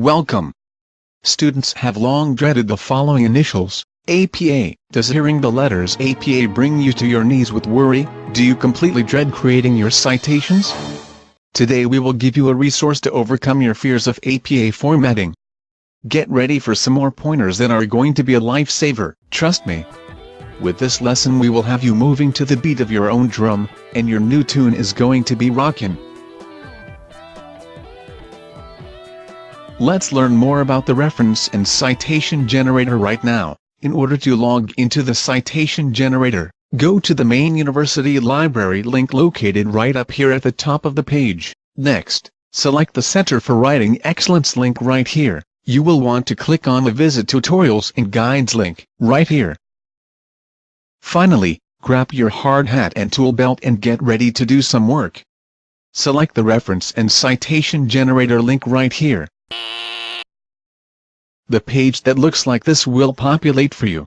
Welcome. Students have long dreaded the following initials, APA. Does hearing the letters APA bring you to your knees with worry? Do you completely dread creating your citations? Today we will give you a resource to overcome your fears of APA formatting. Get ready for some more pointers that are going to be a lifesaver, trust me. With this lesson we will have you moving to the beat of your own drum, and your new tune is going to be rockin'. Let's learn more about the reference and citation generator right now. In order to log into the citation generator, go to the main university library link located right up here at the top of the page. Next, select the Center for Writing Excellence link right here. You will want to click on the Visit Tutorials and Guides link, right here. Finally, grab your hard hat and tool belt and get ready to do some work. Select the reference and citation generator link right here. The page that looks like this will populate for you.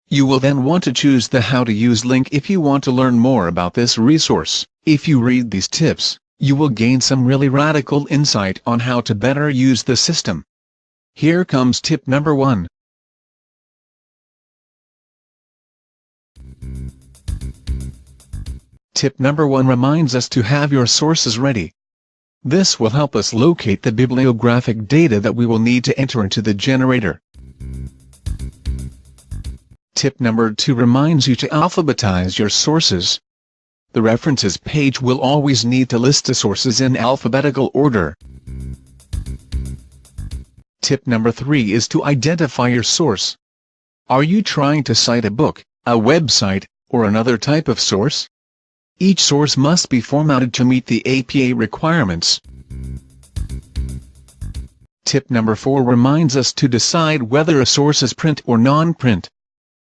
You will then want to choose the How to Use link if you want to learn more about this resource. If you read these tips, you will gain some really radical insight on how to better use the system. Here comes tip number 1. Tip number 1 reminds us to have your sources ready. This will help us locate the bibliographic data that we will need to enter into the generator. Tip number 2 reminds you to alphabetize your sources. The references page will always need to list the sources in alphabetical order. Tip number 3 is to identify your source. Are you trying to cite a book, a website, or another type of source? Each source must be formatted to meet the APA requirements. Tip number 4 reminds us to decide whether a source is print or non-print.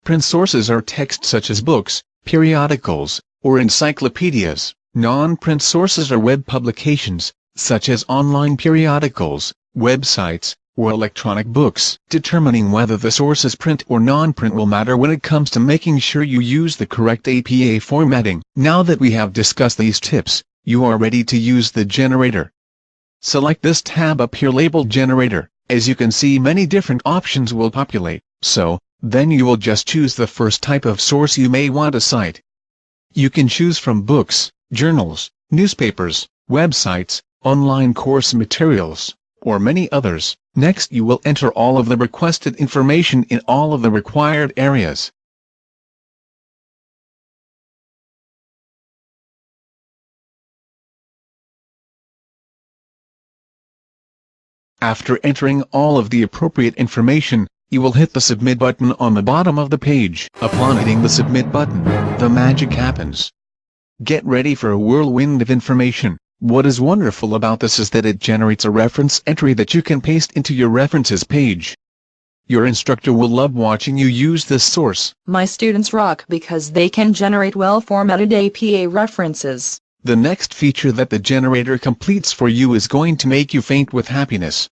Print sources are text such as books, periodicals, or encyclopedias. Non-print sources are web publications, such as online periodicals, websites, or electronic books. Determining whether the source is print or non-print will matter when it comes to making sure you use the correct APA formatting. Now that we have discussed these tips, you are ready to use the generator. Select this tab up here labeled Generator. As you can see, many different options will populate, so then you will just choose the first type of source you may want to cite. You can choose from books, journals, newspapers, websites, online course materials, or many others. Next you will enter all of the requested information in all of the required areas. After entering all of the appropriate information, you will hit the Submit button on the bottom of the page. Upon hitting the Submit button, the magic happens. Get ready for a whirlwind of information. What is wonderful about this is that it generates a reference entry that you can paste into your references page. Your instructor will love watching you use this source. My students rock because they can generate well-formatted APA references. The next feature that the generator completes for you is going to make you faint with happiness.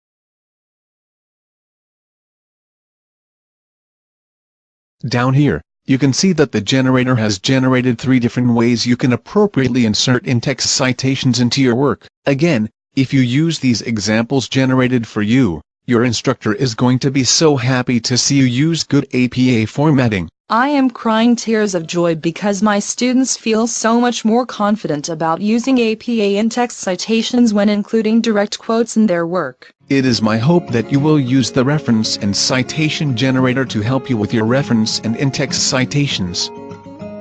Down here, you can see that the generator has generated 3 different ways you can appropriately insert in-text citations into your work. Again, if you use these examples generated for you, your instructor is going to be so happy to see you use good APA formatting. I am crying tears of joy because my students feel so much more confident about using APA in-text citations when including direct quotes in their work. It is my hope that you will use the reference and citation generator to help you with your reference and in-text citations.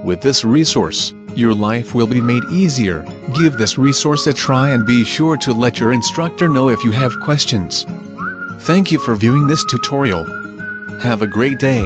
With this resource, your life will be made easier. Give this resource a try and be sure to let your instructor know if you have questions. Thank you for viewing this tutorial. Have a great day.